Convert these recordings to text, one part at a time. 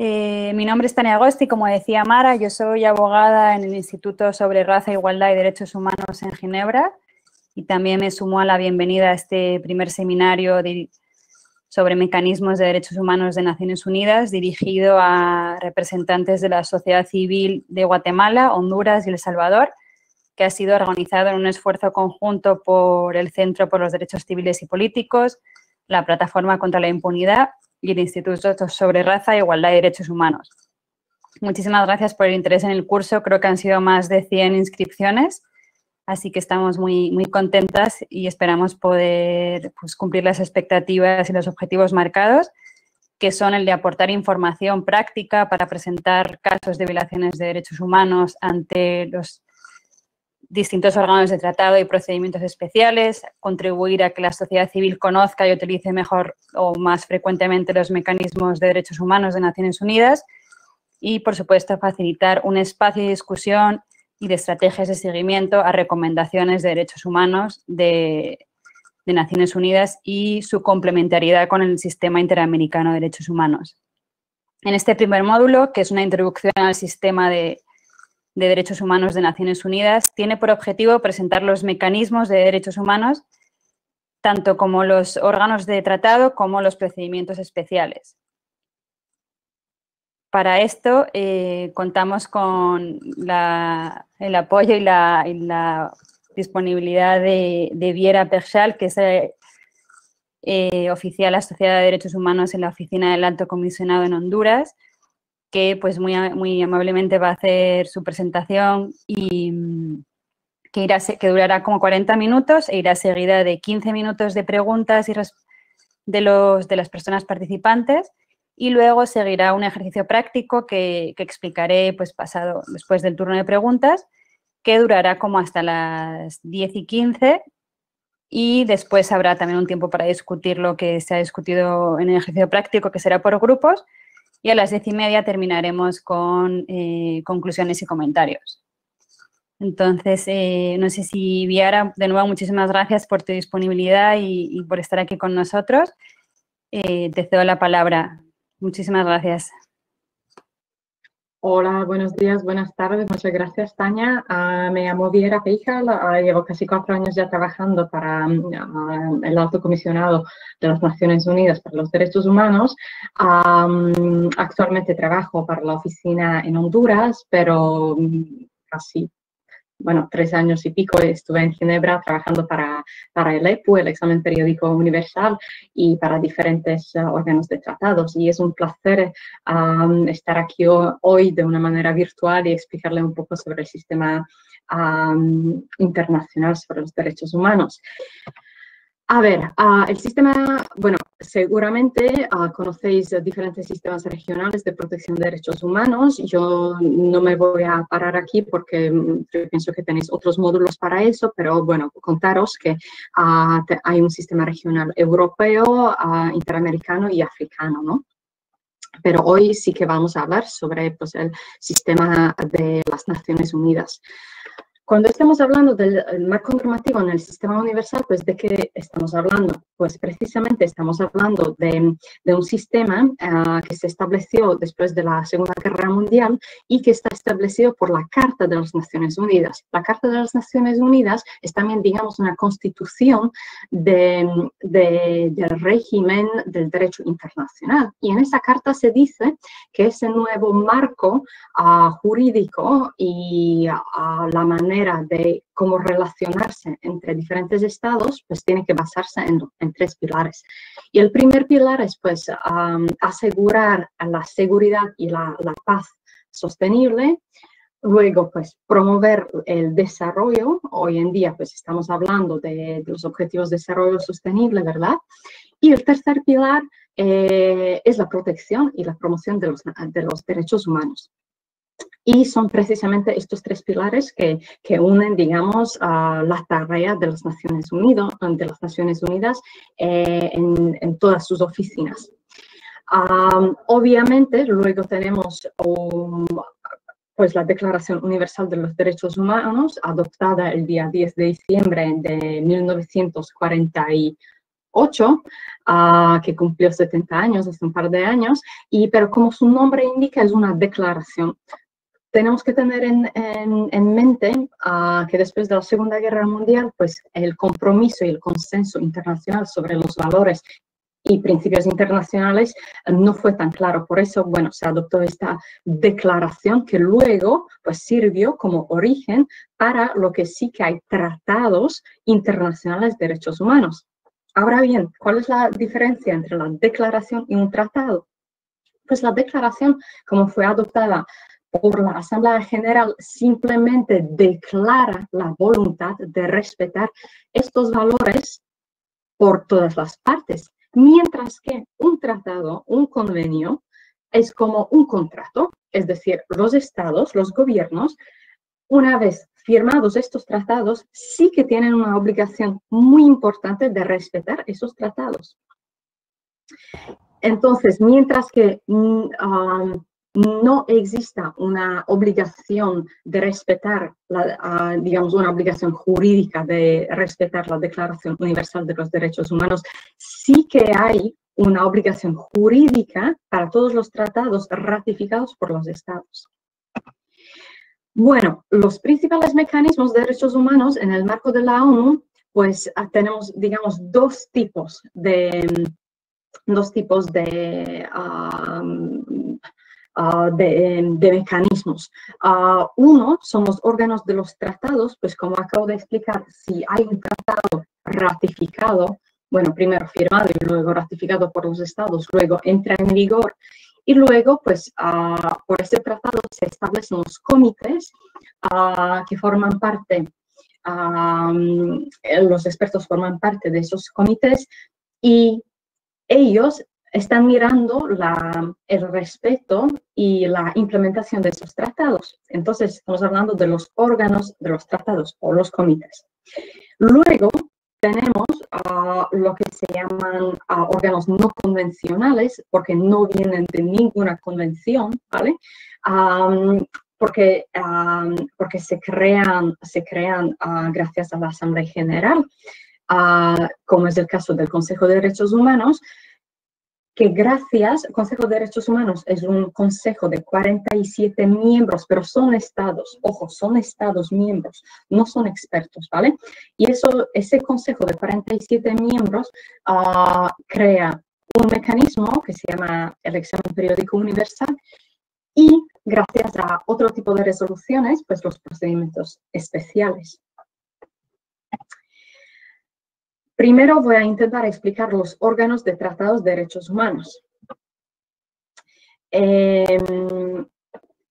Mi nombre es Tania Agosti, como decía Mara, yo soy abogada en el Instituto sobre Raza, Igualdad y Derechos Humanos en Ginebra y también me sumo a la bienvenida a este primer seminario sobre mecanismos de derechos humanos de Naciones Unidas dirigido a representantes de la sociedad civil de Guatemala, Honduras y El Salvador, que ha sido organizado en un esfuerzo conjunto por el Centro por los Derechos Civiles y Políticos, la Plataforma contra la Impunidad y el Instituto sobre Raza, Igualdad y Derechos Humanos. Muchísimas gracias por el interés en el curso. Creo que han sido más de 100 inscripciones, así que estamos muy contentas y esperamos poder cumplir las expectativas y los objetivos marcados, que son el de aportar información práctica para presentar casos de violaciones de derechos humanos ante los distintos órganos de tratado y procedimientos especiales, contribuir a que la sociedad civil conozca y utilice mejor o más frecuentemente los mecanismos de derechos humanos de Naciones Unidas y, por supuesto, facilitar un espacio de discusión y de estrategias de seguimiento a recomendaciones de derechos humanos de Naciones Unidas y su complementariedad con el Sistema Interamericano de Derechos Humanos. En este primer módulo, que es una introducción al sistema de Derechos Humanos de Naciones Unidas, tiene por objetivo presentar los mecanismos de derechos humanos, tanto como los órganos de tratado como los procedimientos especiales. Para esto contamos con el apoyo y la disponibilidad de Viera Perchal, que es oficial asociada de Derechos Humanos en la Oficina del Alto Comisionado en Honduras, que pues muy amablemente va a hacer su presentación y que durará como 40 minutos e irá seguida de 15 minutos de preguntas de las personas participantes y luego seguirá un ejercicio práctico que explicaré pues después del turno de preguntas, que durará como hasta las 10:15 y después habrá también un tiempo para discutir lo que se ha discutido en el ejercicio práctico, que será por grupos. Y a las 10:30 terminaremos con conclusiones y comentarios. Entonces, no sé si Viara, de nuevo, muchísimas gracias por tu disponibilidad y por estar aquí con nosotros. Te cedo la palabra. Muchísimas gracias. Hola, buenos días, buenas tardes. Muchas gracias, Tania. Me llamo Viera Peijal. Llevo casi 4 años ya trabajando para el Alto Comisionado de las Naciones Unidas para los Derechos Humanos. Actualmente trabajo para la oficina en Honduras, pero casi 3 años y pico estuve en Ginebra trabajando para el EPU, el Examen Periódico Universal, y para diferentes órganos de tratados. Y es un placer estar aquí hoy de una manera virtual y explicarle un poco sobre el sistema internacional sobre los derechos humanos. A ver, el sistema, seguramente conocéis diferentes sistemas regionales de protección de derechos humanos. Yo no me voy a parar aquí porque yo pienso que tenéis otros módulos para eso, pero bueno, contaros que hay un sistema regional europeo, interamericano y africano, ¿no? Pero hoy sí que vamos a hablar sobre pues, el sistema de las Naciones Unidas. Cuando estamos hablando del marco normativo en el sistema universal, pues ¿de qué estamos hablando? Pues precisamente estamos hablando de un sistema que se estableció después de la Segunda Guerra Mundial y que está establecido por la Carta de las Naciones Unidas. La Carta de las Naciones Unidas es también, digamos, una constitución del régimen del derecho internacional. Y en esa carta se dice que ese nuevo marco jurídico y la manera de cómo relacionarse entre diferentes estados, pues tiene que basarse en 3 pilares. Y el primer pilar es pues asegurar la seguridad y la paz sostenible. Luego, pues, promover el desarrollo. Hoy en día, pues, estamos hablando de los objetivos de desarrollo sostenible, ¿verdad? Y el tercer pilar es la protección y la promoción de los derechos humanos. Y son precisamente estos 3 pilares que unen, digamos, la tarea de las Naciones Unidas en todas sus oficinas. Obviamente, luego tenemos pues, la Declaración Universal de los Derechos Humanos, adoptada el día 10 de diciembre de 1948, 2008, que cumplió 70 años, hace un par de años, pero como su nombre indica, es una declaración. Tenemos que tener en mente que después de la Segunda Guerra Mundial, pues el compromiso y el consenso internacional sobre los valores y principios internacionales no fue tan claro. Por eso, bueno, se adoptó esta declaración que luego pues sirvió como origen para lo que sí que hay tratados internacionales de derechos humanos. Ahora bien, ¿cuál es la diferencia entre la declaración y un tratado? Pues la declaración, como fue adoptada por la Asamblea General, simplemente declara la voluntad de respetar estos valores por todas las partes, mientras que un tratado, un convenio, es como un contrato, es decir, los estados, los gobiernos, una vez firmados estos tratados, sí que tienen una obligación muy importante de respetar esos tratados. Entonces, mientras que no exista una obligación de respetar, digamos, una obligación jurídica de respetar la Declaración Universal de los Derechos Humanos, sí que hay una obligación jurídica para todos los tratados ratificados por los estados. Bueno, los principales mecanismos de derechos humanos en el marco de la ONU, pues tenemos, digamos, dos tipos de mecanismos. Uno son los órganos de los tratados, pues como acabo de explicar, si hay un tratado ratificado, bueno, primero firmado y luego ratificado por los estados, luego entra en vigor y luego, pues, por este tratado se establecen los comités que forman parte, los expertos forman parte de esos comités y ellos están mirando el respeto y la implementación de esos tratados. Entonces, estamos hablando de los órganos de los tratados o los comités. Luego, tenemos lo que se llaman órganos no convencionales, porque no vienen de ninguna convención, ¿vale? Porque se crean gracias a la Asamblea General, como es el caso del Consejo de Derechos Humanos, que gracias, el Consejo de Derechos Humanos es un consejo de 47 miembros, pero son estados, ojo, son estados miembros, no son expertos, ¿vale? Y ese consejo de 47 miembros crea un mecanismo que se llama el examen periódico universal y gracias a otro tipo de resoluciones, pues los procedimientos especiales. Primero voy a intentar explicar los órganos de tratados de derechos humanos.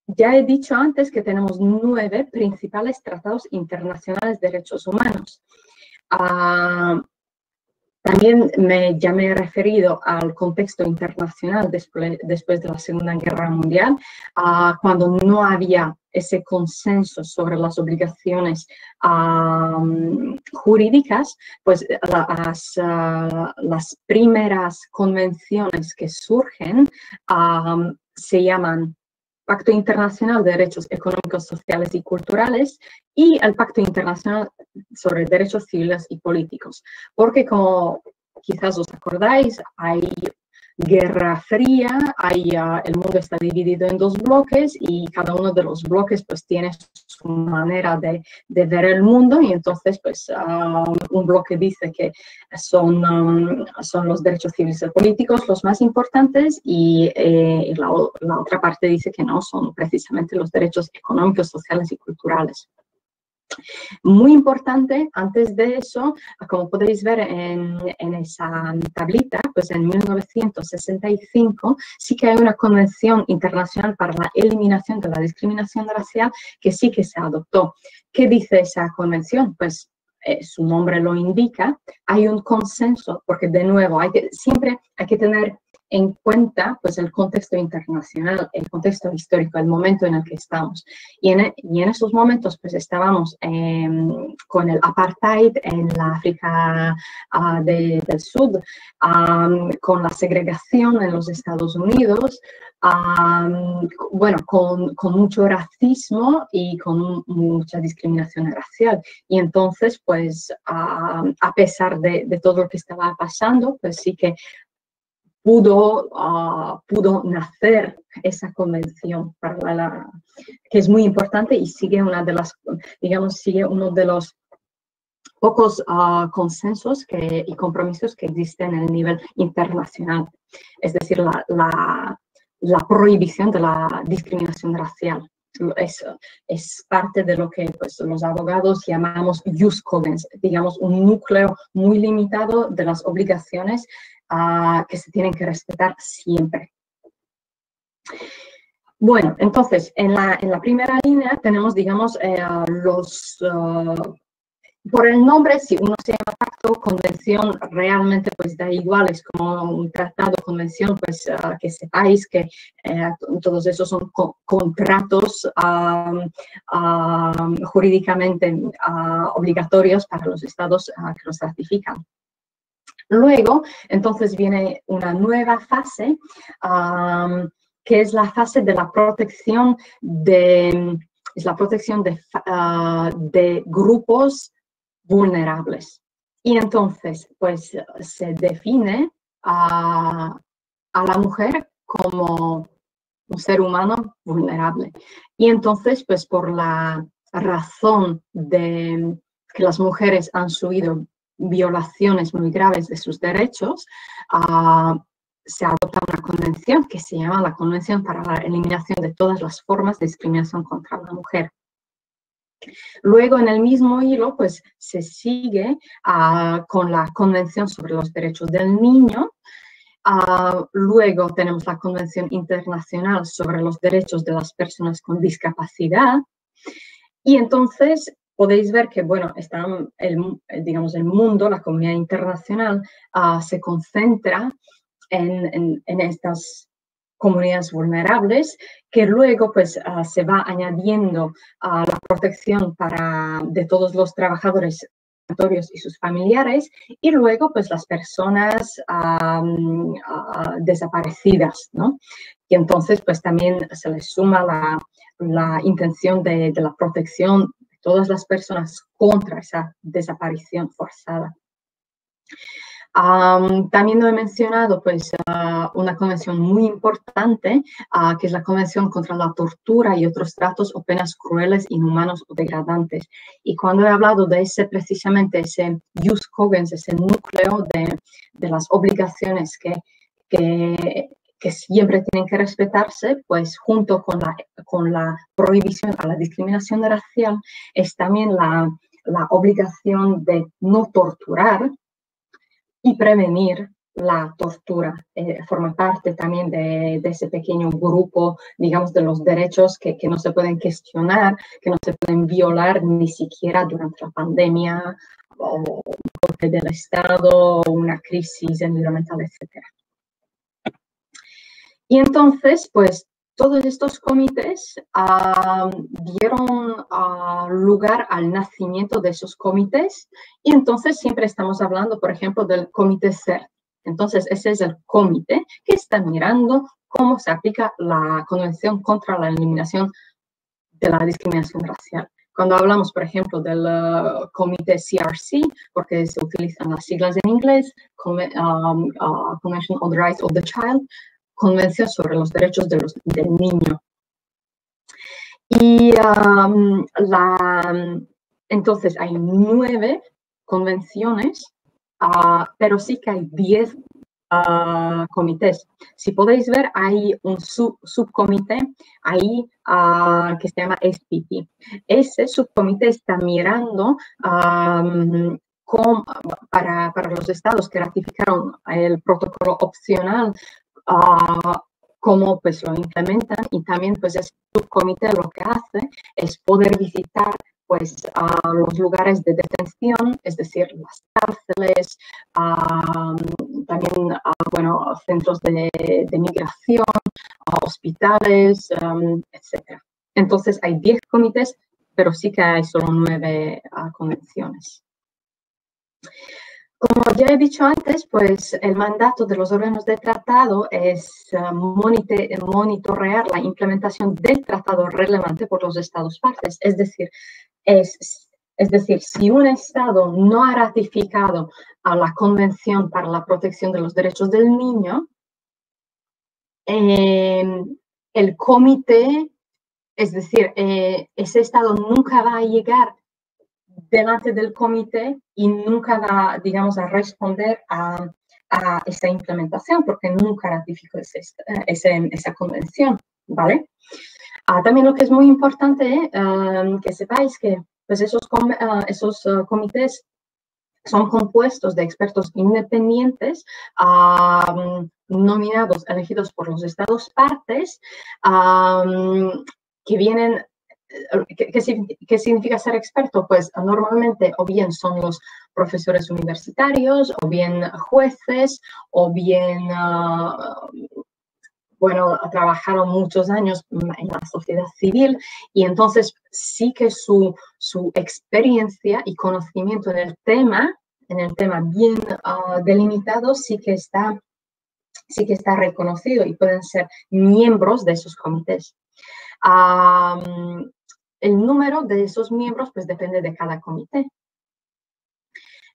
Ya he dicho antes que tenemos 9 principales tratados internacionales de derechos humanos. También ya me he referido al contexto internacional después de la Segunda Guerra Mundial, cuando no había ese consenso sobre las obligaciones jurídicas, pues las primeras convenciones que surgen se llaman Pacto Internacional de Derechos Económicos, Sociales y Culturales y el Pacto Internacional sobre Derechos Civiles y Políticos. Porque como quizás os acordáis, hay Guerra Fría, el mundo está dividido en 2 bloques y cada uno de los bloques pues tiene su manera de ver el mundo y entonces pues un bloque dice que son los derechos civiles y políticos los más importantes y la otra parte dice que no, son precisamente los derechos económicos, sociales y culturales. Muy importante, antes de eso, como podéis ver en esa tablita, pues en 1965 sí que hay una convención internacional para la eliminación de la discriminación racial que sí que se adoptó. ¿Qué dice esa convención? Pues su nombre lo indica, hay un consenso, porque de nuevo siempre hay que tener en cuenta pues el contexto internacional, el contexto histórico, el momento en el que estamos. Y en esos momentos pues estábamos con el apartheid en la África del Sur, con la segregación en los Estados Unidos, bueno, con mucho racismo y con mucha discriminación racial. Y entonces, pues, a pesar de todo lo que estaba pasando, pues sí que pudo nacer esa convención que es muy importante y sigue una de las, digamos, sigue uno de los pocos consensos y compromisos que existen en el nivel internacional. Es decir, la prohibición de la discriminación racial. Es parte de lo que pues, los abogados llamamos jus cogens, digamos, un núcleo muy limitado de las obligaciones que se tienen que respetar siempre. Bueno, entonces, en la primera línea tenemos, digamos, por el nombre, si uno se llama pacto, convención, realmente pues da igual, es como un tratado, convención, pues que sepáis que todos esos son contratos jurídicamente obligatorios para los estados que los ratifican. Luego, entonces viene una nueva fase, que es la fase de la protección de grupos vulnerables. Y entonces, pues, se define a la mujer como un ser humano vulnerable. Y entonces, pues, por la razón de que las mujeres han sufrido violaciones muy graves de sus derechos, se adopta una convención que se llama la Convención para la Eliminación de todas las formas de discriminación contra la mujer. Luego, en el mismo hilo, pues se sigue con la Convención sobre los Derechos del Niño. Luego tenemos la Convención Internacional sobre los Derechos de las Personas con Discapacidad. Y entonces podéis ver que, bueno, digamos, el mundo, la comunidad internacional, se concentra en estas comunidades vulnerables, que luego pues se va añadiendo la protección de todos los trabajadores y sus familiares, y luego pues las personas desaparecidas, ¿no? Y entonces pues también se les suma la intención de la protección de todas las personas contra esa desaparición forzada. También lo he mencionado, pues, una convención muy importante, que es la Convención contra la Tortura y otros tratos o penas crueles, inhumanos o degradantes. Y cuando he hablado de precisamente ese jus cogens, ese núcleo de las obligaciones que siempre tienen que respetarse, pues junto con la prohibición a la discriminación racial, es también la obligación de no torturar y prevenir la tortura. Forma parte también de ese pequeño grupo, digamos, de los derechos que no se pueden cuestionar, que no se pueden violar ni siquiera durante la pandemia o un golpe del Estado o una crisis environmental, etc. Y entonces, pues, todos estos comités dieron lugar al nacimiento de esos comités, y entonces siempre estamos hablando, por ejemplo, del comité CERT. Entonces, ese es el comité que está mirando cómo se aplica la Convención contra la Eliminación de la Discriminación Racial. Cuando hablamos, por ejemplo, del comité CRC, porque se utilizan las siglas en inglés, Convention on the Rights of the Child, Convención sobre los Derechos del Niño. Y entonces hay 9 convenciones, pero sí que hay 10 comités. Si podéis ver, hay un subcomité ahí que se llama SPP. Ese subcomité está mirando para los estados que ratificaron el protocolo opcional, cómo pues lo implementan, y también pues ese subcomité lo que hace es poder visitar pues los lugares de detención, es decir, las cárceles, también bueno, centros de migración, hospitales, etc. Entonces hay 10 comités, pero sí que hay solo 9 convenciones. Como ya he dicho antes, pues el mandato de los órganos de tratado es monitorear la implementación del tratado relevante por los estados partes. Es decir, si un estado no ha ratificado a la Convención para la Protección de los Derechos del Niño, el comité, es decir, ese estado nunca va a llegar delante del comité y nunca va, digamos, a responder a esa implementación porque nunca ratificó esa convención, ¿vale? También lo que es muy importante que sepáis que pues esos comités son compuestos de expertos independientes nominados, elegidos por los estados partes, que vienen. ¿Qué significa ser experto? Pues normalmente o bien son los profesores universitarios, o bien jueces, o bien, bueno, trabajaron muchos años en la sociedad civil y entonces sí que su experiencia y conocimiento en el tema bien delimitado sí que está reconocido y pueden ser miembros de esos comités. El número de esos miembros pues depende de cada comité.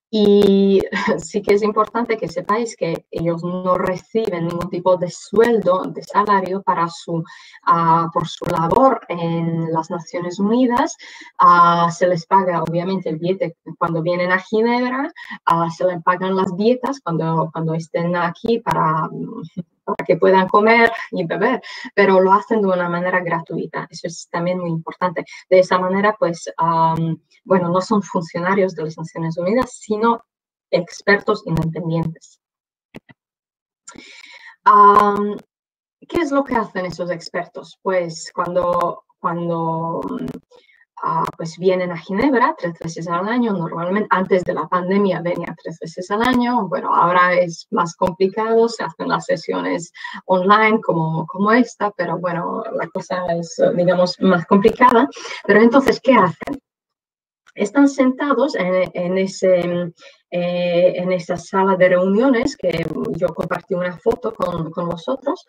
Y sí que es importante que sepáis que ellos no reciben ningún tipo de sueldo, de salario por su labor en las Naciones Unidas. Se les paga obviamente el billete cuando vienen a Ginebra, se les pagan las dietas cuando estén aquí para que puedan comer y beber, pero lo hacen de una manera gratuita. Eso es también muy importante. De esa manera, pues, bueno, no son funcionarios de las Naciones Unidas, sino expertos independientes. ¿Qué es lo que hacen esos expertos? Pues cuando pues vienen a Ginebra 3 veces al año, normalmente antes de la pandemia venía 3 veces al año, bueno, ahora es más complicado, se hacen las sesiones online como esta, pero bueno, la cosa es, digamos, más complicada. Pero entonces, ¿qué hacen? Están sentados en esa sala de reuniones que yo compartí una foto con vosotros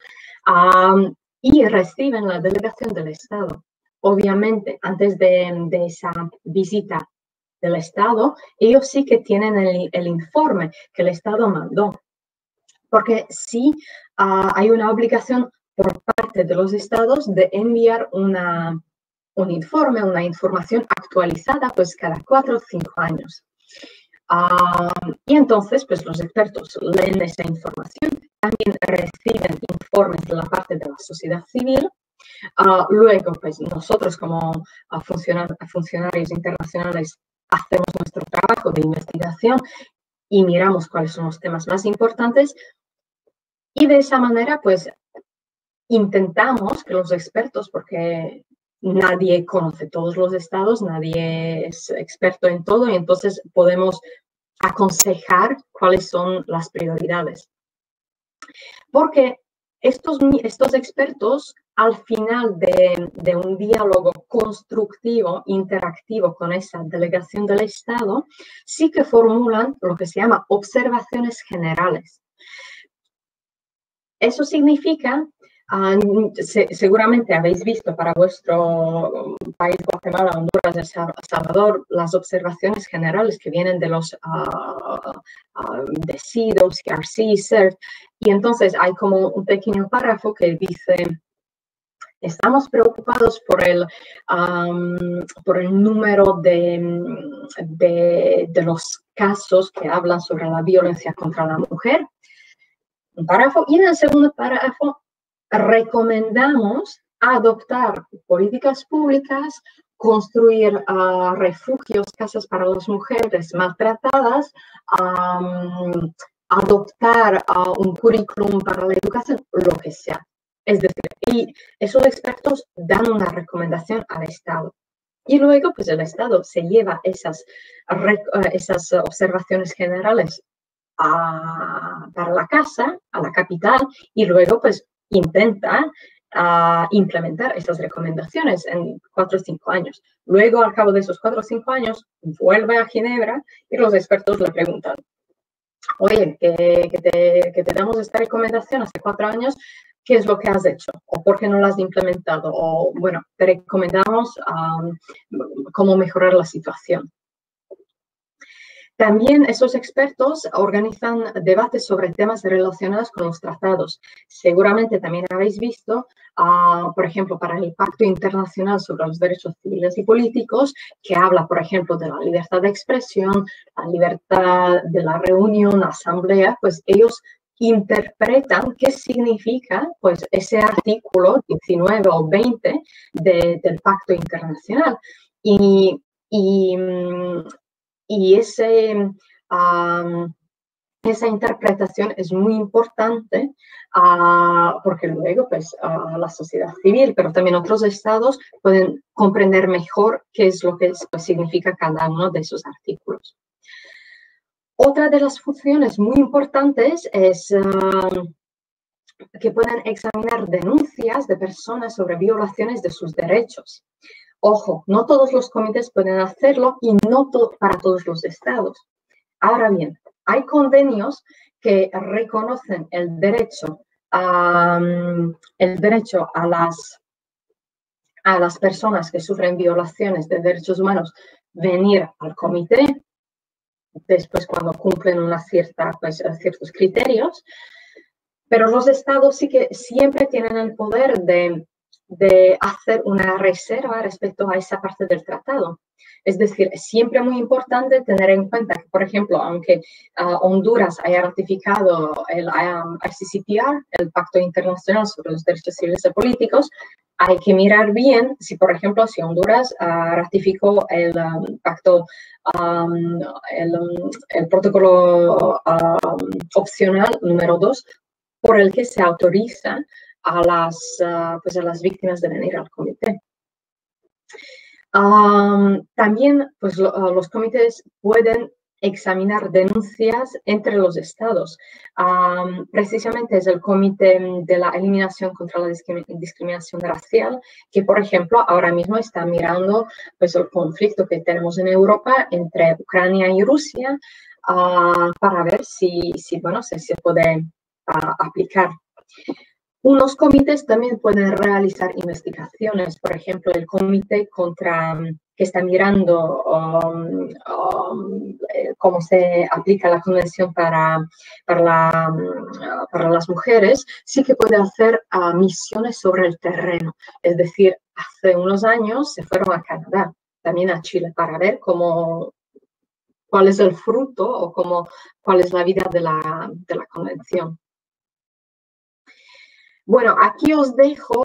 y reciben la delegación del Estado. Obviamente, antes de esa visita del Estado, ellos sí que tienen el informe que el Estado mandó. Porque sí hay una obligación por parte de los Estados de enviar un informe, una información actualizada, pues cada 4 o 5 años. Y entonces, pues los expertos leen esa información, también reciben informes de la parte de la sociedad civil. Luego, pues nosotros como funcionarios internacionales hacemos nuestro trabajo de investigación y miramos cuáles son los temas más importantes y de esa manera, pues intentamos que los expertos, porque nadie conoce todos los estados, nadie es experto en todo y entonces podemos aconsejar cuáles son las prioridades. Porque estos expertos, al final de un diálogo constructivo, interactivo con esa delegación del Estado, sí que formulan lo que se llama observaciones generales. Eso significa, seguramente habéis visto para vuestro país, Guatemala, Honduras, El Salvador, las observaciones generales que vienen de los de CEDAW, CRC, CERT, y entonces hay como un pequeño párrafo que dice: estamos preocupados por el número de los casos que hablan sobre la violencia contra la mujer. Un párrafo, y en el segundo párrafo recomendamos adoptar políticas públicas, construir refugios, casas para las mujeres maltratadas, adoptar un currículum para la educación, lo que sea. Es decir, y esos expertos dan una recomendación al Estado. Y luego, pues el Estado se lleva esas observaciones generales para la casa, a la capital, y luego pues intenta implementar esas recomendaciones en 4 o 5 años. Luego, al cabo de esos 4 o 5 años, vuelve a Ginebra y los expertos le preguntan, oye, que te damos esta recomendación hace 4 años, ¿qué es lo que has hecho? ¿O por qué no lo has implementado? O, bueno, te recomendamos cómo mejorar la situación. También esos expertos organizan debates sobre temas relacionados con los tratados. Seguramente también habéis visto, por ejemplo, para el Pacto Internacional sobre los Derechos Civiles y Políticos, que habla, por ejemplo, de la libertad de expresión, la libertad de la reunión, asamblea, pues ellos interpretan qué significa pues, ese artículo 19 o 20 del Pacto Internacional. Y esa interpretación es muy importante porque luego pues, la sociedad civil, pero también otros estados pueden comprender mejor qué es lo que significa cada uno de esos artículos. Otra de las funciones muy importantes es que pueden examinar denuncias de personas sobre violaciones de sus derechos. Ojo, no todos los comités pueden hacerlo y no para todos los estados. Ahora bien, hay convenios que reconocen el derecho a las personas que sufren violaciones de derechos humanos venir al comité, después cuando cumplen ciertos criterios, pero los estados sí que siempre tienen el poder de hacer una reserva respecto a esa parte del tratado. Es decir, es siempre muy importante tener en cuenta que, por ejemplo, aunque Honduras haya ratificado el ICCPR, el Pacto Internacional sobre los Derechos Civiles y Políticos, hay que mirar bien si, por ejemplo, si Honduras ratificó el pacto, el protocolo opcional número 2, por el que se autoriza a las víctimas de venir al comité. También pues, los comités pueden examinar denuncias entre los estados. Precisamente es el Comité de la Eliminación contra la Discriminación Racial, que, por ejemplo, ahora mismo está mirando pues, el conflicto que tenemos en Europa entre Ucrania y Rusia para ver si se puede aplicar. Unos comités también pueden realizar investigaciones, por ejemplo, el comité que está mirando cómo se aplica la Convención para las mujeres, sí que puede hacer misiones sobre el terreno. Es decir, hace unos años se fueron a Canadá, también a Chile, para ver cuál es el fruto o cuál es la vida de la Convención. Bueno, aquí os dejo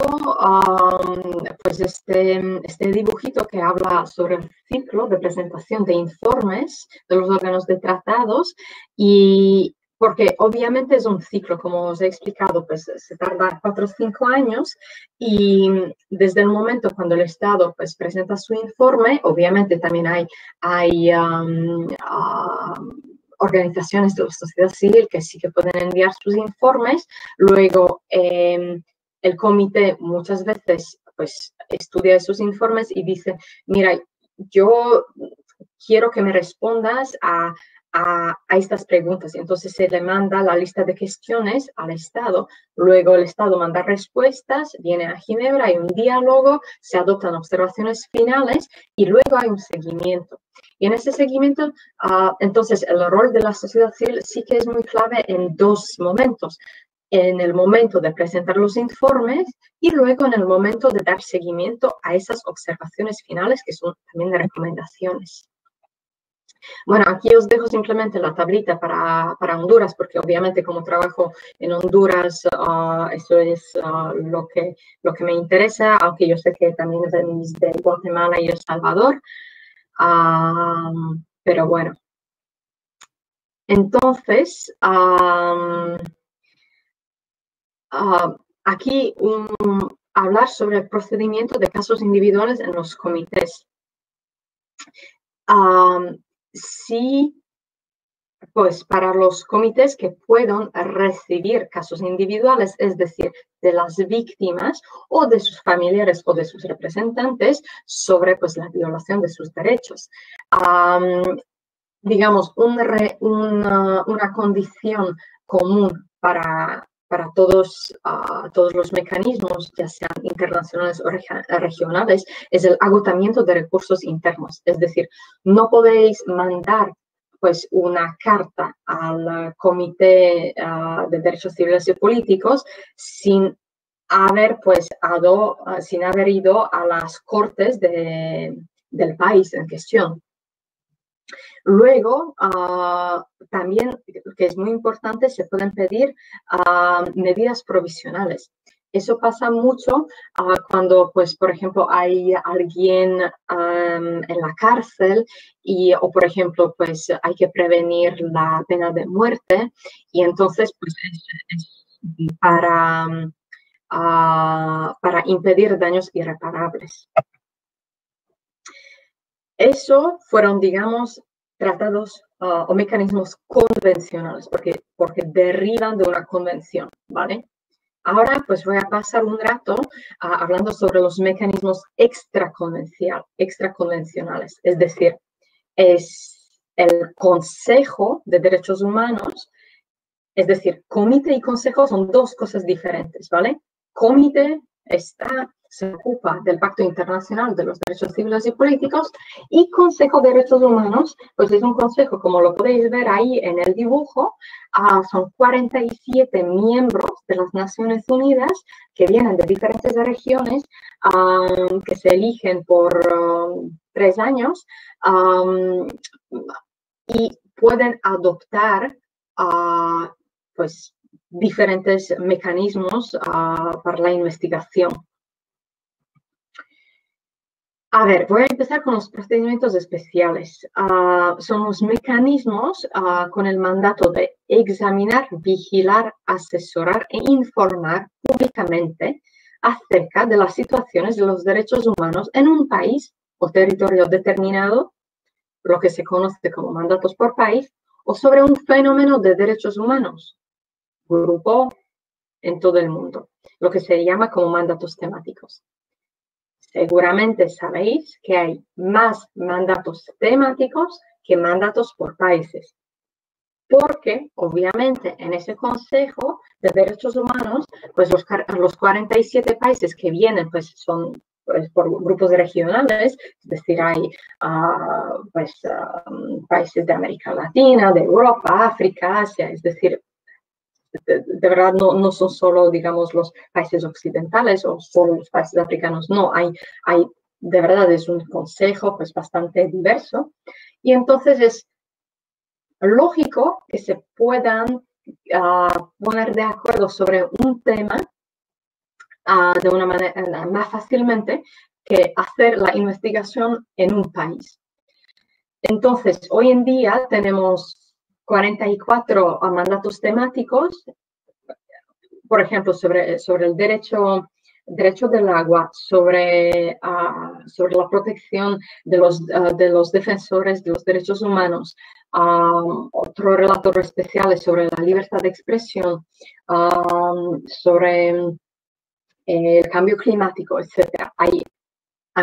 pues este dibujito que habla sobre el ciclo de presentación de informes de los órganos de tratados y porque obviamente es un ciclo, como os he explicado, pues se tarda 4 o 5 años y desde el momento cuando el Estado pues presenta su informe, obviamente también hay organizaciones de la sociedad civil que sí que pueden enviar sus informes. Luego, el comité muchas veces pues, estudia esos informes y dice, mira, yo quiero que me respondas a estas preguntas. Entonces se le manda la lista de cuestiones al Estado. Luego el Estado manda respuestas, viene a Ginebra, hay un diálogo, se adoptan observaciones finales y luego hay un seguimiento. Y en ese seguimiento, entonces, el rol de la sociedad civil sí que es muy clave en 2 momentos. En el momento de presentar los informes y luego en el momento de dar seguimiento a esas observaciones finales que son también de recomendaciones. Bueno, aquí os dejo simplemente la tablita para Honduras, porque obviamente como trabajo en Honduras, eso es lo que me interesa, aunque yo sé que también venís de Guatemala y El Salvador. Pero bueno. Entonces, aquí hablar sobre el procedimiento de casos individuales en los comités. sí, pues para los comités que puedan recibir casos individuales, es decir, de las víctimas o de sus familiares o de sus representantes sobre pues, la violación de sus derechos. Digamos, una condición común para todos los mecanismos, ya sean internacionales o regionales, es el agotamiento de recursos internos. Es decir, no podéis mandar pues, una carta al Comité de Derechos Civiles y Políticos sin haber ido a las cortes del país en cuestión. Luego, también, que es muy importante, se pueden pedir medidas provisionales. Eso pasa mucho cuando, pues, por ejemplo, hay alguien en la cárcel o, por ejemplo, pues, hay que prevenir la pena de muerte y entonces, pues, es para impedir daños irreparables. Eso fueron, digamos, tratados o mecanismos convencionales, porque derivan de una convención, ¿vale? Ahora, pues voy a pasar un rato hablando sobre los mecanismos extraconvencionales, es decir, es el Consejo de Derechos Humanos, es decir, comité y consejo son dos cosas diferentes, ¿vale? Comité se ocupa del Pacto Internacional de los Derechos Civiles y Políticos y Consejo de Derechos Humanos, pues es un consejo, como lo podéis ver ahí en el dibujo, son 47 miembros de las Naciones Unidas que vienen de diferentes regiones, que se eligen por 3 años y pueden adoptar pues, diferentes mecanismos para la investigación. A ver, voy a empezar con los procedimientos especiales. Son los mecanismos con el mandato de examinar, vigilar, asesorar e informar públicamente acerca de las situaciones de los derechos humanos en un país o territorio determinado, lo que se conoce como mandatos por país, o sobre un fenómeno de derechos humanos, grupo en todo el mundo, lo que se llama como mandatos temáticos. Seguramente sabéis que hay más mandatos temáticos que mandatos por países, porque obviamente en ese Consejo de Derechos Humanos, pues los 47 países que vienen, pues son por grupos regionales, es decir, hay países de América Latina, de Europa, África, Asia, es decir, de verdad no son solo, digamos, los países occidentales o solo los países africanos, no, hay de verdad es un consejo pues bastante diverso y entonces es lógico que se puedan poner de acuerdo sobre un tema de una manera más fácilmente que hacer la investigación en un país. Entonces, hoy en día tenemos 44 mandatos temáticos, por ejemplo, sobre el derecho del agua, sobre la protección de los defensores de los derechos humanos, otro relator especial sobre la libertad de expresión, sobre el cambio climático, etc. Hay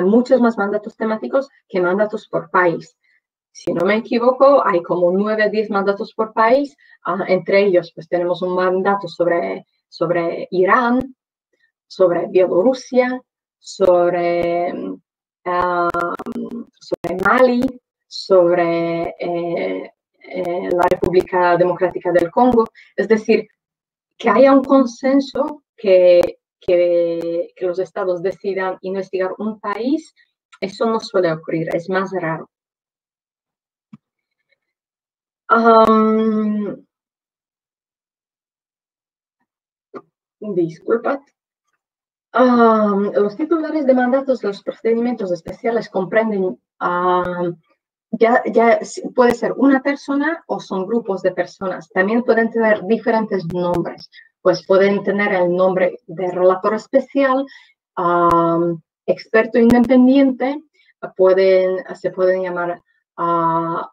muchos más mandatos temáticos que mandatos por país. Si no me equivoco, hay como 9 o 10 mandatos por país. Entre ellos, pues tenemos un mandato sobre Irán, sobre Bielorrusia, sobre Mali, sobre la República Democrática del Congo. Es decir, que haya un consenso que los estados decidan investigar un país, eso no suele ocurrir, es más raro. Disculpad. Los titulares de mandatos de los procedimientos especiales comprenden, ya puede ser una persona o son grupos de personas. También pueden tener diferentes nombres, pues pueden tener el nombre de relator especial, experto independiente, se pueden llamar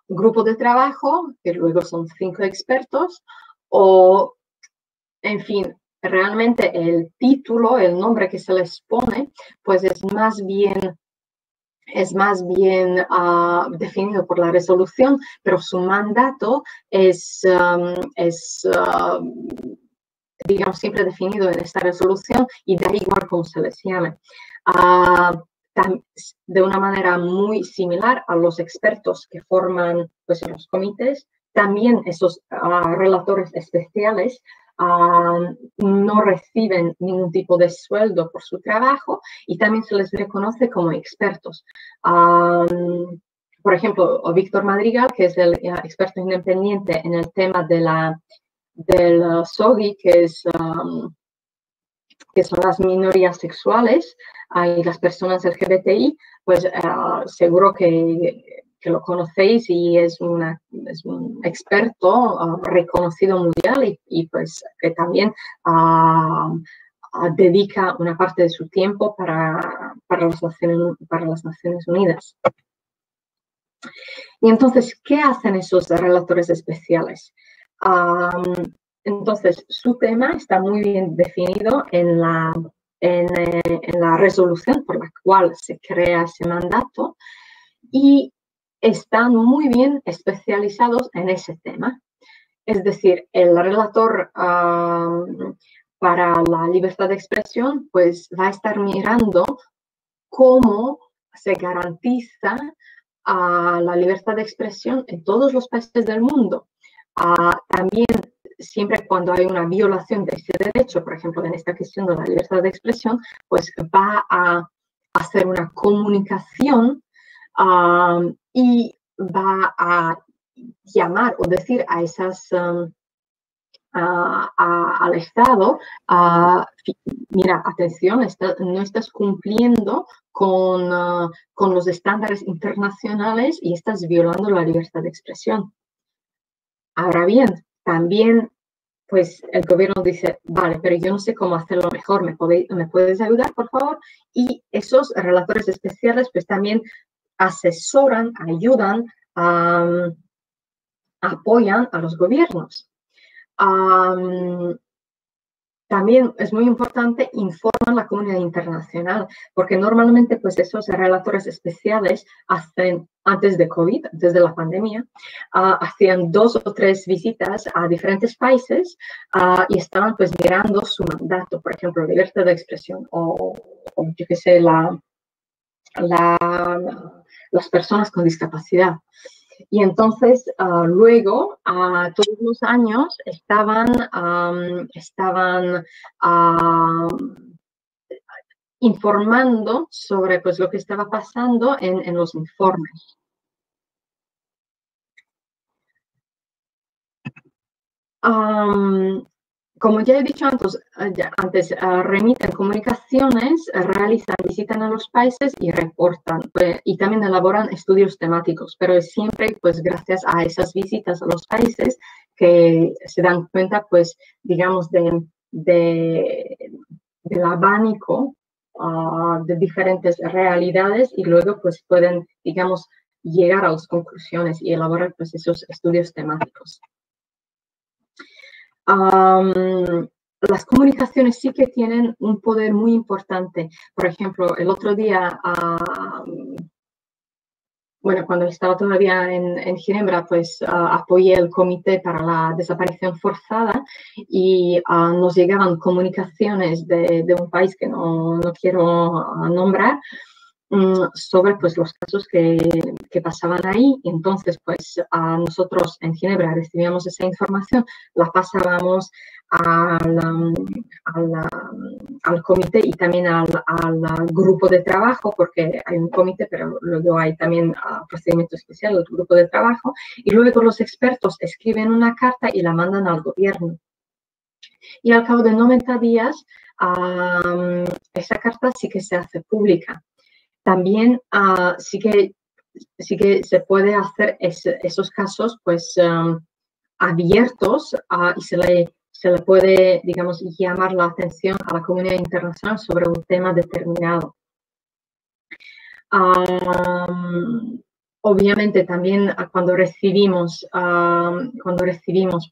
grupo de trabajo, que luego son 5 expertos, o, en fin, realmente el título, el nombre que se les pone, pues es más bien definido por la resolución, pero su mandato es digamos, siempre definido en esta resolución y da igual cómo se les llame. De una manera muy similar a los expertos que forman pues, los comités, también esos relatores especiales no reciben ningún tipo de sueldo por su trabajo y también se les reconoce como expertos. Por ejemplo, Víctor Madrigal, que es el experto independiente en el tema del SOGI, que son las minorías sexuales y las personas LGBTI, pues seguro que lo conocéis y es un experto reconocido mundial y pues que también dedica una parte de su tiempo para las Naciones Unidas. Y entonces, ¿qué hacen esos relatores especiales? Entonces, su tema está muy bien definido en la resolución por la cual se crea ese mandato y están muy bien especializados en ese tema. Es decir, el relator para la libertad de expresión pues va a estar mirando cómo se garantiza la libertad de expresión en todos los países del mundo. También, siempre cuando hay una violación de ese derecho, por ejemplo, en esta cuestión de la libertad de expresión, pues va a hacer una comunicación y va a llamar o decir a esas al Estado, mira, atención, no estás cumpliendo con los estándares internacionales y estás violando la libertad de expresión. Ahora bien, también pues el gobierno dice, vale, pero yo no sé cómo hacerlo mejor, ¿me puedes ayudar, por favor? Y esos relatores especiales pues también asesoran, ayudan, apoyan a los gobiernos. También es muy importante informar a la comunidad internacional, porque normalmente pues esos relatores especiales hacen, antes de COVID, antes de la pandemia, hacían 2 o 3 visitas a diferentes países y estaban pues mirando su mandato, por ejemplo, libertad de expresión o yo qué sé, las personas con discapacidad. Y entonces, luego, todos los años estaban informando sobre pues, lo que estaba pasando en los informes. Como ya he dicho antes, remiten comunicaciones, visitan a los países y reportan. Y también elaboran estudios temáticos, pero es siempre pues gracias a esas visitas a los países que se dan cuenta, pues, digamos, del abanico de diferentes realidades y luego pues pueden, digamos, llegar a las conclusiones y elaborar pues esos estudios temáticos. Las comunicaciones sí que tienen un poder muy importante. Por ejemplo, el otro día, bueno, cuando estaba todavía en Ginebra, pues apoyé el comité para la desaparición forzada y nos llegaban comunicaciones de un país que no quiero nombrar, sobre pues, los casos que pasaban ahí. Entonces, pues nosotros en Ginebra recibíamos esa información, la pasábamos al comité y también al grupo de trabajo, porque hay un comité, pero luego hay también procedimiento especial del grupo de trabajo, y luego los expertos escriben una carta y la mandan al gobierno. Y al cabo de 90 días, esa carta sí que se hace pública. También sí que se puede hacer esos casos pues abiertos y se le puede, digamos, llamar la atención a la comunidad internacional sobre un tema determinado. obviamente también cuando recibimos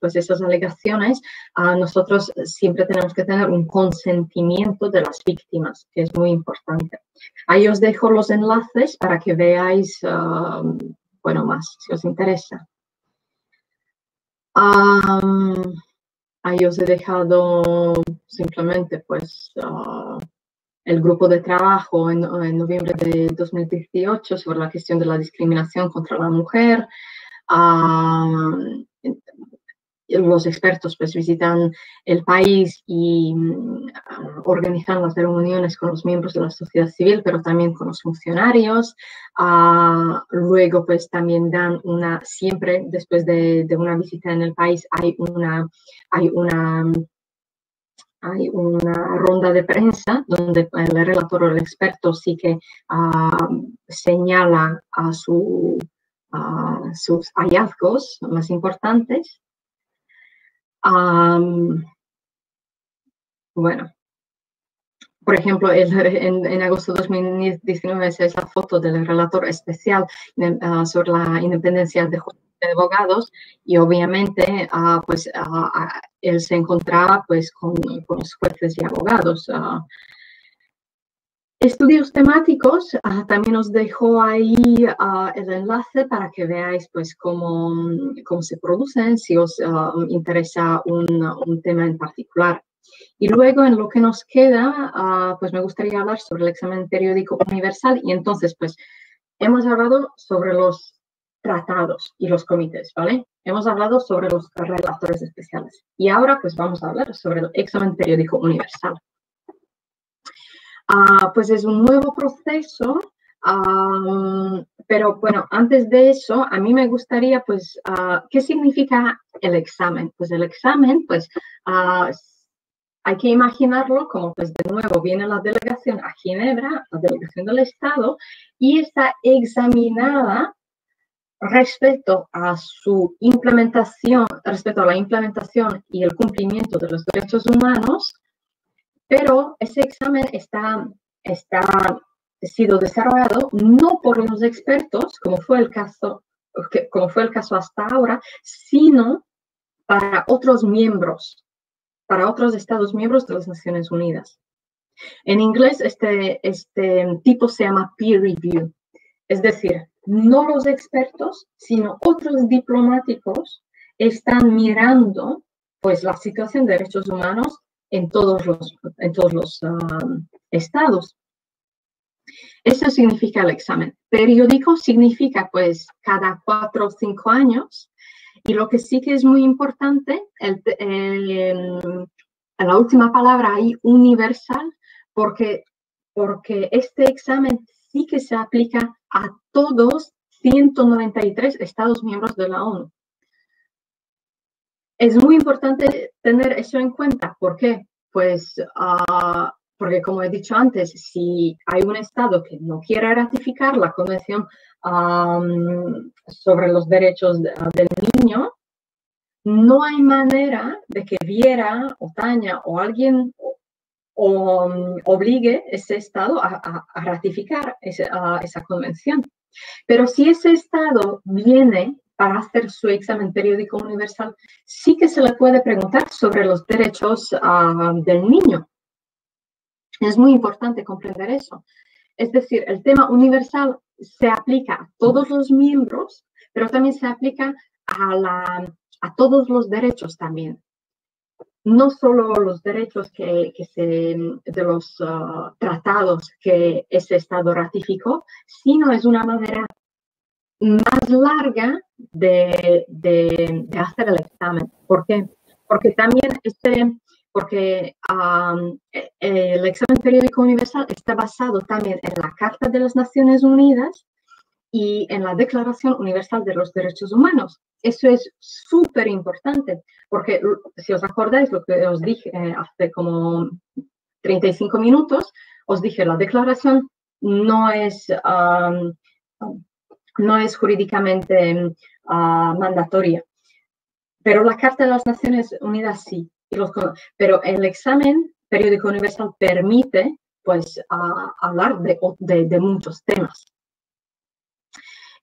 pues esas alegaciones, nosotros siempre tenemos que tener un consentimiento de las víctimas, que es muy importante. Ahí os dejo los enlaces para que veáis, bueno, más, si os interesa. Ahí os he dejado simplemente, pues, el grupo de trabajo en noviembre de 2018 sobre la cuestión de la discriminación contra la mujer. Los expertos pues visitan el país y organizan las reuniones con los miembros de la sociedad civil, pero también con los funcionarios. Luego pues también dan siempre después de una visita en el país hay una ronda de prensa donde el relator o el experto sí que señala sus hallazgos más importantes. Bueno, por ejemplo, en agosto de 2019 es esa foto del relator especial sobre la independencia de abogados y obviamente pues él se encontraba pues con los jueces y abogados. Estudios temáticos, también os dejo ahí el enlace para que veáis pues cómo se producen, si os interesa un tema en particular. Y luego en lo que nos queda, pues me gustaría hablar sobre el examen periódico universal y entonces pues hemos hablado sobre los tratados y los comités, ¿vale? Hemos hablado sobre los relatores especiales y ahora pues vamos a hablar sobre el examen periódico universal. Pues es un nuevo proceso, pero bueno, antes de eso, a mí me gustaría, pues, ¿qué significa el examen? Pues el examen, pues, hay que imaginarlo como, pues, de nuevo, viene la delegación a Ginebra, la delegación del Estado, y está examinada respecto a su implementación, respecto a la implementación y el cumplimiento de los derechos humanos. Pero ese examen ha sido desarrollado no por los expertos, como fue el caso hasta ahora, sino para otros miembros, para otros Estados miembros de las Naciones Unidas. En inglés, este tipo se llama peer review, es decir, no los expertos, sino otros diplomáticos están mirando pues, la situación de derechos humanos en todos los estados. Eso significa el examen. Periódico significa, pues, cada 4 o 5 años. Y lo que sí que es muy importante, en la última palabra ahí, universal, porque este examen sí que se aplica a todos 193 Estados miembros de la ONU. Es muy importante tener eso en cuenta. ¿Por qué? Pues porque, como he dicho antes, si hay un Estado que no quiere ratificar la Convención sobre los Derechos del Niño, no hay manera de que Viera o Tania o alguien obligue a ese Estado a ratificar esa convención. Pero si ese Estado viene para hacer su examen periódico universal, sí que se le puede preguntar sobre los derechos del niño. Es muy importante comprender eso. Es decir, el tema universal se aplica a todos los miembros, pero también se aplica a todos los derechos también. No solo los derechos de los tratados que ese Estado ratificó, sino es una manera más larga de hacer el examen. ¿Por qué? Porque también el examen periódico universal está basado también en la Carta de las Naciones Unidas y en la Declaración Universal de los Derechos Humanos. Eso es súper importante, porque si os acordáis lo que os dije hace como 35 minutos, os dije la declaración no es jurídicamente mandatoria, pero la Carta de las Naciones Unidas sí. Pero el examen periódico universal permite pues hablar de muchos temas.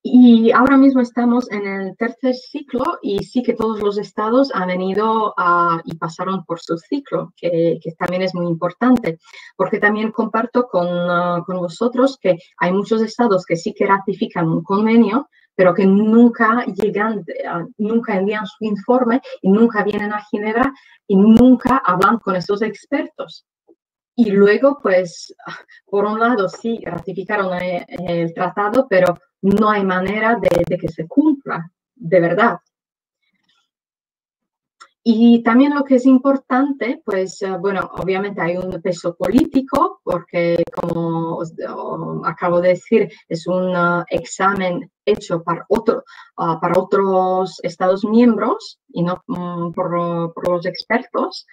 Y ahora mismo estamos en el tercer ciclo y sí que todos los estados han venido y pasaron por su ciclo, que también es muy importante, porque también comparto con vosotros que hay muchos estados que sí que ratifican un convenio, pero que nunca llegan, nunca envían su informe y nunca vienen a Ginebra y nunca hablan con esos expertos. Y luego, pues, por un lado, sí, ratificaron el tratado, pero no hay manera de que se cumpla, de verdad. Y también lo que es importante, pues, bueno, obviamente hay un peso político, porque como os acabo de decir, es un examen hecho para otros Estados miembros y no por los expertos.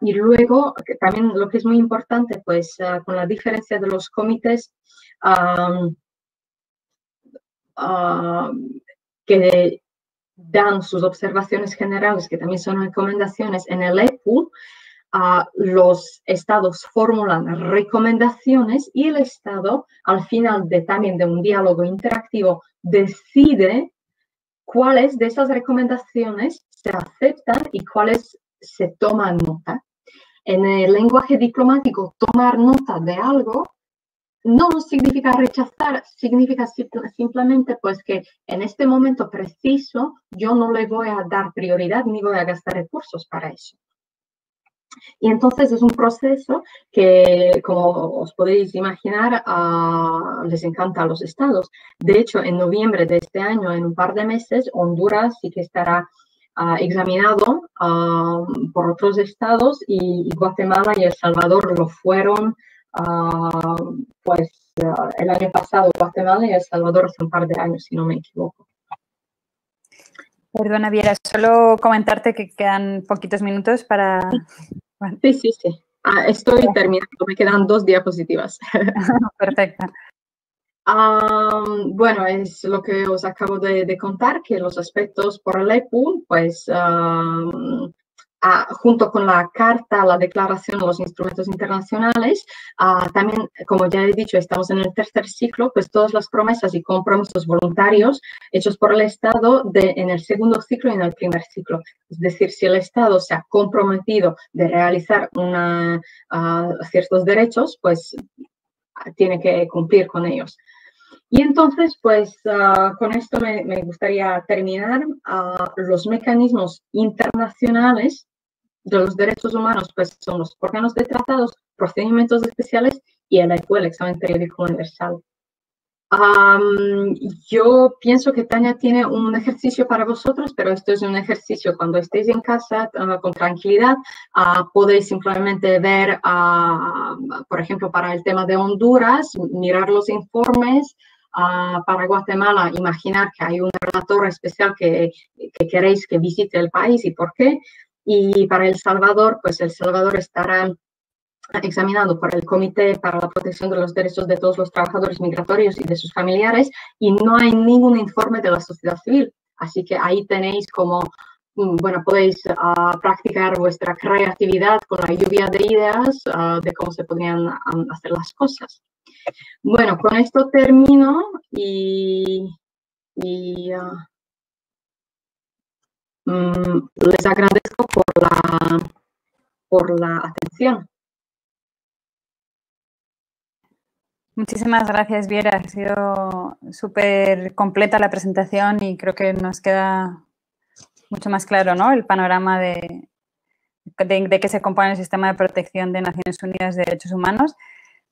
Y luego, también lo que es muy importante, pues con la diferencia de los comités que dan sus observaciones generales, que también son recomendaciones en el EPU, los estados formulan recomendaciones y el estado, al final también de un diálogo interactivo, decide cuáles de esas recomendaciones se aceptan y cuáles se toman nota. En el lenguaje diplomático, tomar nota de algo no significa rechazar, significa simplemente pues que en este momento preciso yo no le voy a dar prioridad ni voy a gastar recursos para eso. Y entonces es un proceso que, como os podéis imaginar, les encanta a los estados. De hecho, en noviembre de este año, en un par de meses, Honduras sí que estará examinado por otros estados y Guatemala y El Salvador lo fueron, pues el año pasado Guatemala y El Salvador hace un par de años, si no me equivoco. Perdona, Viera, solo comentarte que quedan poquitos minutos para... Bueno. Sí. Estoy terminando, me quedan 2 diapositivas. Perfecto. Bueno, es lo que os acabo de contar, que los aspectos por el EPU, pues junto con la carta, la declaración de los instrumentos internacionales, también, como ya he dicho, estamos en el tercer ciclo, pues todas las promesas y compromisos voluntarios hechos por el Estado en el segundo ciclo y en el primer ciclo. Es decir, si el Estado se ha comprometido de realizar ciertos derechos, pues tiene que cumplir con ellos. Y entonces, pues, con esto me gustaría terminar. Los mecanismos internacionales de los derechos humanos, pues, son los órganos de tratados, procedimientos especiales y el EPU, el examen periódico universal. Yo pienso que Tania tiene un ejercicio para vosotros, pero esto es un ejercicio cuando estéis en casa con tranquilidad. Podéis simplemente ver, por ejemplo, para el tema de Honduras, mirar los informes. Para Guatemala, imaginar que hay un relator especial que queréis que visite el país y por qué. Y para El Salvador, pues El Salvador estará examinado por el Comité para la Protección de los Derechos de todos los Trabajadores Migratorios y de sus familiares y no hay ningún informe de la sociedad civil. Así que ahí tenéis como, bueno, podéis practicar vuestra creatividad con la lluvia de ideas de cómo se podrían hacer las cosas. Bueno, con esto termino y les agradezco por la atención. Muchísimas gracias, Viera. Ha sido súper completa la presentación y creo que nos queda mucho más claro, ¿no?, el panorama de qué se compone el sistema de protección de Naciones Unidas de Derechos Humanos.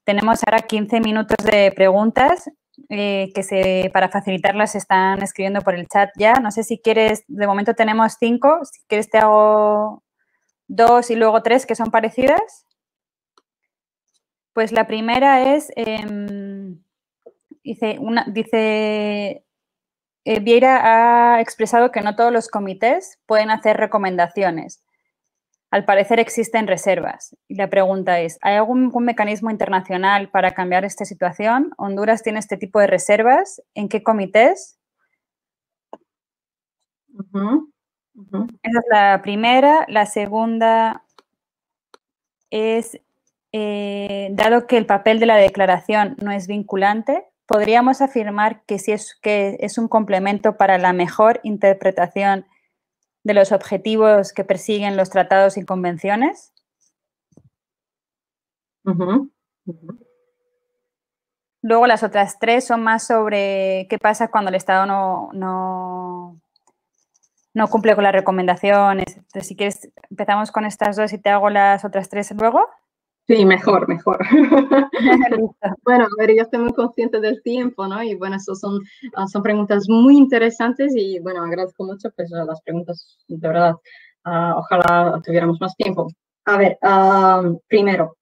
Tenemos ahora 15 minutos de preguntas que para facilitarlas se están escribiendo por el chat ya. No sé si quieres, de momento tenemos 5, si quieres te hago 2 y luego 3 que son parecidas. Pues la primera es, dice Vieira ha expresado que no todos los comités pueden hacer recomendaciones. Al parecer existen reservas. Y la pregunta es, ¿hay algún mecanismo internacional para cambiar esta situación? ¿Honduras tiene este tipo de reservas? ¿En qué comités? Esa es la primera. La segunda es, dado que el papel de la declaración no es vinculante, podríamos afirmar que es un complemento para la mejor interpretación de los objetivos que persiguen los tratados y convenciones. Luego las otras tres son más sobre qué pasa cuando el Estado no cumple con las recomendaciones. Entonces, si quieres, empezamos con estas dos y te hago las otras tres luego. Sí, mejor. Bueno, a ver, yo estoy muy consciente del tiempo, ¿no? Y bueno, eso son preguntas muy interesantes y bueno, agradezco mucho pues las preguntas, de verdad. Ojalá tuviéramos más tiempo. A ver, primero,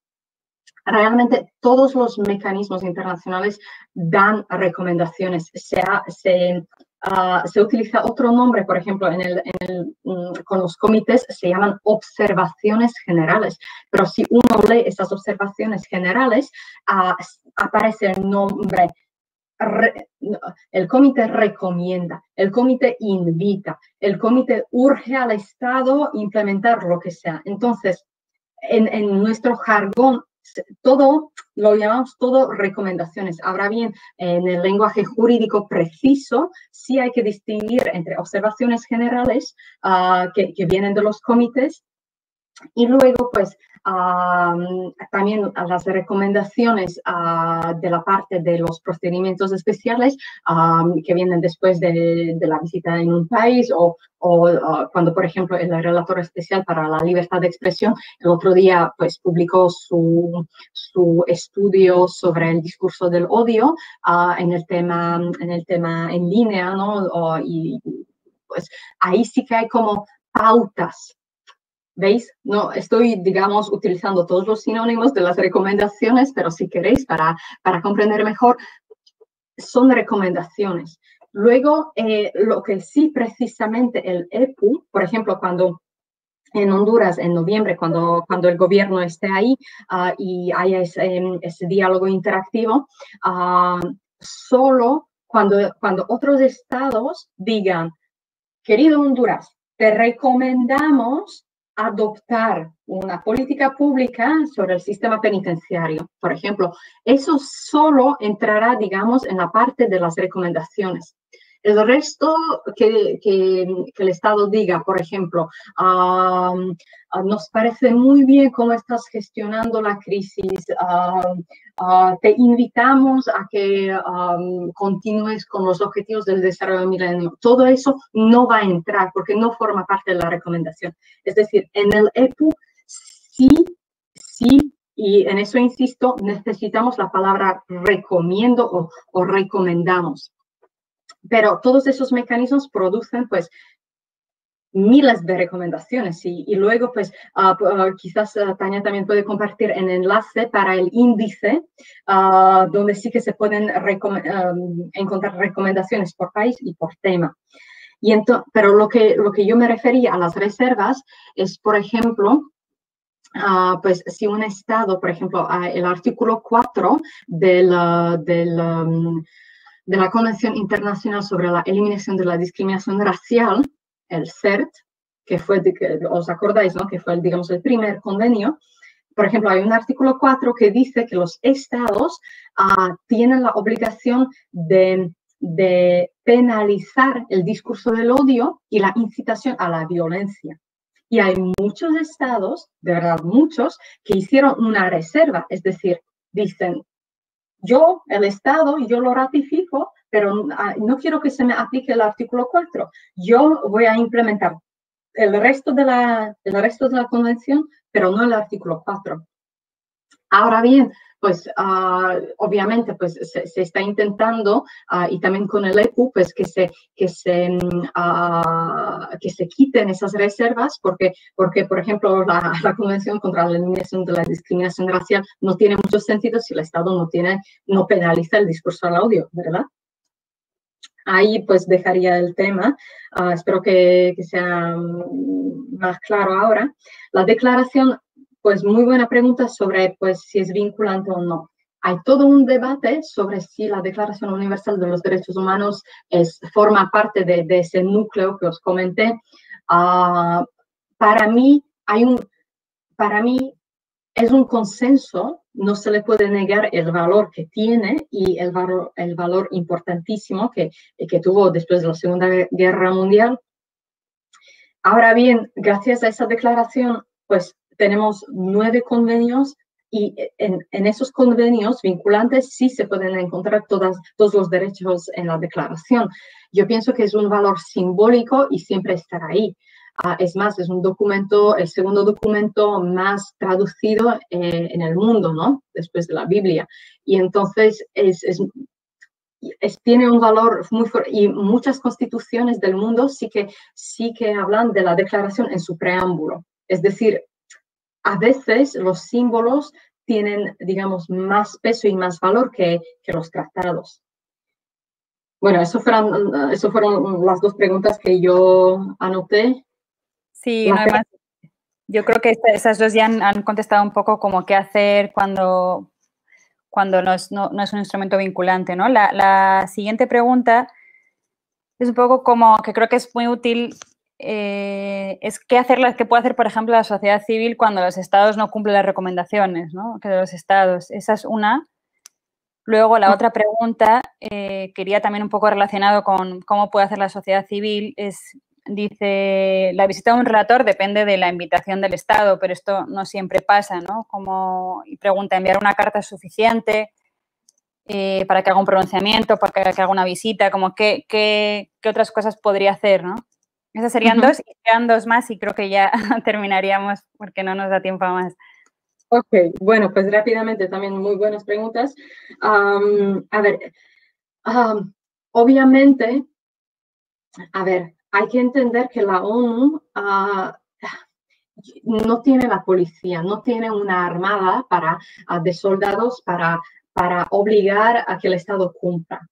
realmente todos los mecanismos internacionales dan recomendaciones. Se utiliza otro nombre, por ejemplo, con los comités se llaman observaciones generales, pero si uno lee esas observaciones generales, aparece el nombre. El comité recomienda, el comité invita, el comité urge al Estado implementar lo que sea. Entonces, en nuestro jargón, todo lo llamamos todo recomendaciones. Ahora bien, en el lenguaje jurídico preciso, sí hay que distinguir entre observaciones generales que vienen de los comités y luego, pues, también las recomendaciones de la parte de los procedimientos especiales que vienen después de la visita en un país o cuando, por ejemplo, el relator especial para la libertad de expresión el otro día, pues, publicó su estudio sobre el discurso del odio en el tema en línea, ¿no? Y pues ahí sí que hay como pautas. ¿Veis? No estoy, digamos, utilizando todos los sinónimos de las recomendaciones, pero si queréis, para comprender mejor, son recomendaciones. Luego, lo que sí precisamente el EPU, por ejemplo, cuando en Honduras, en noviembre, cuando el gobierno esté ahí y haya ese diálogo interactivo, solo cuando otros estados digan, querido Honduras, te recomendamos adoptar una política pública sobre el sistema penitenciario, por ejemplo. Eso solo entrará, digamos, en la parte de las recomendaciones. El resto que el Estado diga, por ejemplo, nos parece muy bien cómo estás gestionando la crisis, te invitamos a que continúes con los objetivos del desarrollo del milenio. Todo eso no va a entrar porque no forma parte de la recomendación. Es decir, en el EPU sí, y en eso insisto, necesitamos la palabra recomiendo o recomendamos. Pero todos esos mecanismos producen, pues, miles de recomendaciones y luego, pues, quizás Tania también puede compartir el enlace para el índice, donde sí que se pueden encontrar recomendaciones por país y por tema. Pero lo que yo me refería a las reservas es, por ejemplo, pues si un Estado, por ejemplo, el artículo 4 de la Convención Internacional sobre la Eliminación de la Discriminación Racial, el CERT, que fue, os acordáis, ¿no? Que fue, digamos, el primer convenio. Por ejemplo, hay un artículo 4 que dice que los estados tienen la obligación de penalizar el discurso del odio y la incitación a la violencia. Y hay muchos estados, de verdad muchos, que hicieron una reserva, es decir, dicen, yo, el Estado, yo lo ratifico, pero no quiero que se me aplique el artículo 4. Yo voy a implementar el resto de la convención, pero no el artículo 4. Ahora bien, pues obviamente pues se está intentando y también con el EPU pues que se quiten esas reservas porque por ejemplo la Convención contra la Eliminación de la Discriminación Racial no tiene mucho sentido si el Estado no penaliza el discurso al odio, ¿verdad? Ahí pues dejaría el tema. Espero que sea más claro ahora. La declaración, pues muy buena pregunta sobre pues si es vinculante o no. Hay todo un debate sobre si la Declaración Universal de los Derechos Humanos forma parte de ese núcleo que os comenté. Para mí es un consenso no se le puede negar el valor que tiene y el valor importantísimo que tuvo después de la Segunda Guerra Mundial. Ahora bien, gracias a esa declaración, pues tenemos 9 convenios y en esos convenios vinculantes sí se pueden encontrar todos los derechos en la declaración. Yo pienso que es un valor simbólico y siempre estará ahí. Es más, es un documento, el segundo documento más traducido en el mundo, ¿no? Después de la Biblia. Y entonces tiene un valor muy fuerte y muchas constituciones del mundo sí que hablan de la declaración en su preámbulo. Es decir, a veces los símbolos tienen, digamos, más peso y más valor que los tratados. Bueno, eso fueron las 2 preguntas que yo anoté. Sí, no hay más. Yo creo que esas 2 ya han contestado un poco como qué hacer cuando no es un instrumento vinculante, ¿no? La siguiente pregunta es un poco como que creo que es muy útil, es qué puede hacer, por ejemplo, la sociedad civil cuando los estados no cumplen las recomendaciones, ¿no? Que de los estados. Esa es una. Luego, la otra pregunta, que iría también un poco relacionado con cómo puede hacer la sociedad civil, dice, la visita de un relator depende de la invitación del Estado, pero esto no siempre pasa, ¿no? Y pregunta, ¿enviar una carta es suficiente para que haga un pronunciamiento, para que haga una visita? Como ¿qué otras cosas podría hacer, no? Esas serían 2, y quedan 2 más y creo que ya terminaríamos porque no nos da tiempo a más. Ok, bueno, pues rápidamente también muy buenas preguntas. A ver, obviamente, hay que entender que la ONU no tiene la policía, no tiene una armada de soldados para obligar a que el Estado cumpla.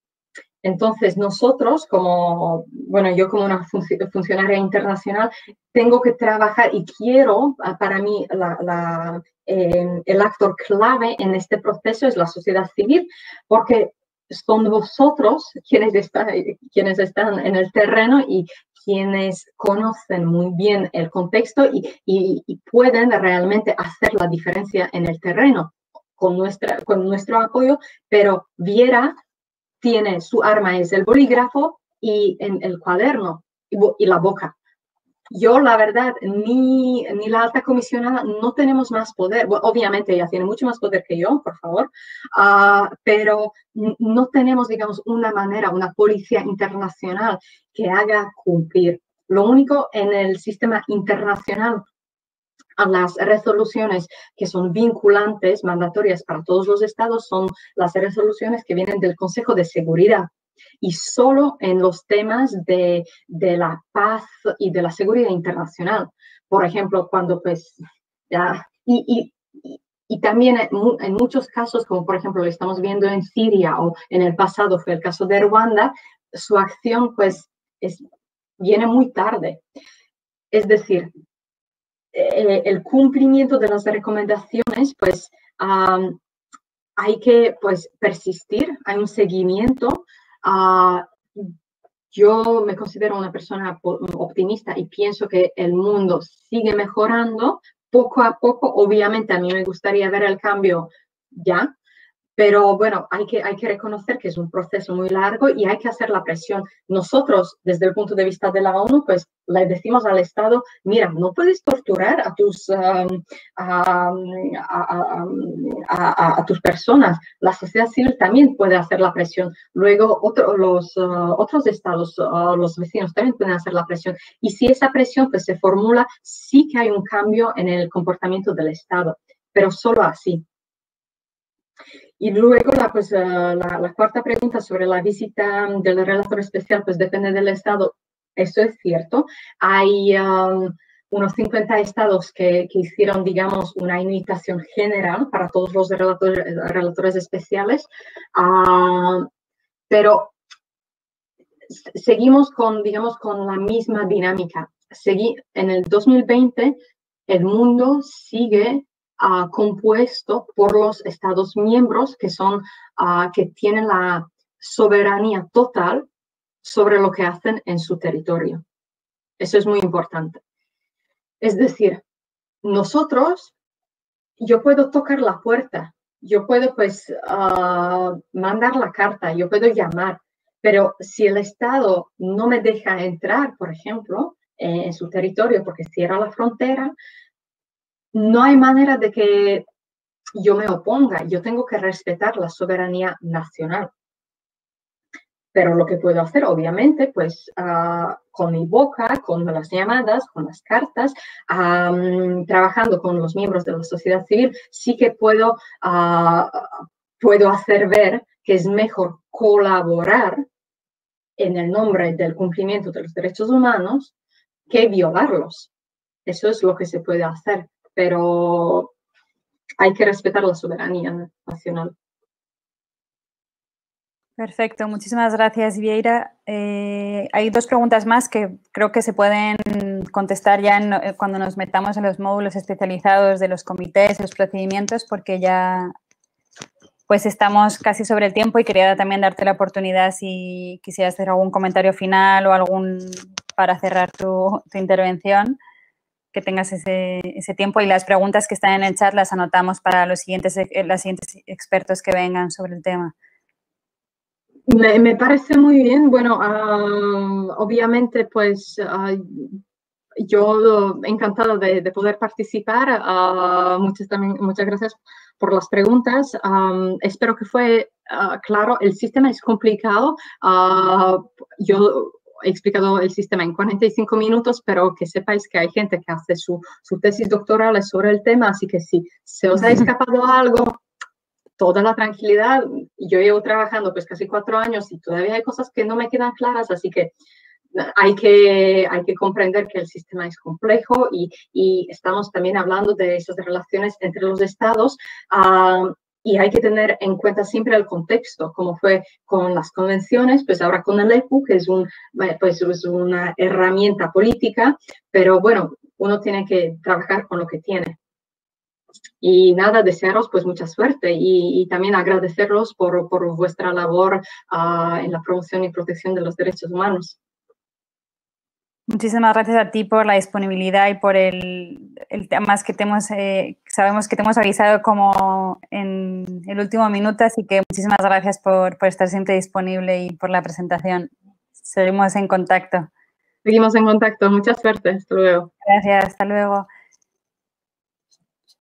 Entonces, nosotros, yo como una funcionaria internacional, tengo que trabajar y quiero, para mí, el actor clave en este proceso es la sociedad civil, porque son vosotros quienes están en el terreno y quienes conocen muy bien el contexto y pueden realmente hacer la diferencia en el terreno con nuestro apoyo, pero tiene su arma, es el bolígrafo y en el cuaderno y la boca. Yo, la verdad, ni la alta comisionada no tenemos más poder. Bueno, obviamente ella tiene mucho más poder que yo, por favor, pero no tenemos, digamos, una policía internacional que haga cumplir. Lo único en el sistema internacional, a las resoluciones que son vinculantes, mandatorias para todos los estados, son las resoluciones que vienen del Consejo de Seguridad. Y solo en los temas de la paz y de la seguridad internacional. Por ejemplo, cuando y también en muchos casos, como por ejemplo lo estamos viendo en Siria o en el pasado fue el caso de Ruanda, su acción viene muy tarde. Es decir, el cumplimiento de las recomendaciones, hay que persistir, hay un seguimiento. Yo me considero una persona optimista y pienso que el mundo sigue mejorando poco a poco. Obviamente a mí me gustaría ver el cambio ya, pero bueno, hay que reconocer que es un proceso muy largo y hay que hacer la presión. Nosotros, desde el punto de vista de la ONU, le decimos al Estado, mira, no puedes torturar a tus personas. La sociedad civil también puede hacer la presión. Luego, los otros estados, los vecinos también pueden hacer la presión. Y si esa presión se formula, sí que hay un cambio en el comportamiento del Estado, pero solo así. Y luego la cuarta pregunta sobre la visita del relator especial, depende del estado. Eso es cierto. Hay unos 50 estados que hicieron, digamos, una invitación general para todos los relatores especiales, pero seguimos con la misma dinámica. En el 2020, el mundo sigue compuesto por los Estados miembros que tienen la soberanía total sobre lo que hacen en su territorio. Eso es muy importante. Es decir, yo puedo tocar la puerta, yo puedo pues mandar la carta, yo puedo llamar, pero si el Estado no me deja entrar, por ejemplo, en su territorio porque cierra la frontera, no hay manera de que yo me oponga. Yo tengo que respetar la soberanía nacional. Pero lo que puedo hacer, obviamente, pues con mi boca, con las llamadas, con las cartas, trabajando con los miembros de la sociedad civil, sí que puedo hacer ver que es mejor colaborar en el nombre del cumplimiento de los derechos humanos que violarlos. Eso es lo que se puede hacer, pero hay que respetar la soberanía nacional. Perfecto, muchísimas gracias, Vieira. Hay dos preguntas más que creo que se pueden contestar ya cuando nos metamos en los módulos especializados de los comités, los procedimientos, porque ya pues estamos casi sobre el tiempo y quería también darte la oportunidad si quisieras hacer algún comentario final o para cerrar tu intervención, que tengas ese tiempo, y las preguntas que están en el chat las anotamos para los siguientes expertos que vengan sobre el tema. Me parece muy bien. Bueno, obviamente, pues yo encantada de poder participar. Muchas gracias por las preguntas. Espero que fue claro. El sistema es complicado. Yo he explicado el sistema en 45 minutos, pero que sepáis que hay gente que hace su tesis doctoral sobre el tema, así que si se os ha escapado algo, toda la tranquilidad. Yo llevo trabajando pues casi 4 años y todavía hay cosas que no me quedan claras, así que hay que comprender que el sistema es complejo y estamos también hablando de esas relaciones entre los estados y hay que tener en cuenta siempre el contexto, como fue con las convenciones, pues ahora con el EPU, que es una herramienta política, pero bueno, uno tiene que trabajar con lo que tiene. Y nada, desearos pues mucha suerte y también agradecerlos por vuestra labor en la promoción y protección de los derechos humanos. Muchísimas gracias a ti por la disponibilidad y por el tema que sabemos que te hemos avisado como en el último minuto, así que muchísimas gracias por estar siempre disponible y por la presentación. Seguimos en contacto. Seguimos en contacto. Mucha suerte. Hasta luego. Gracias. Hasta luego.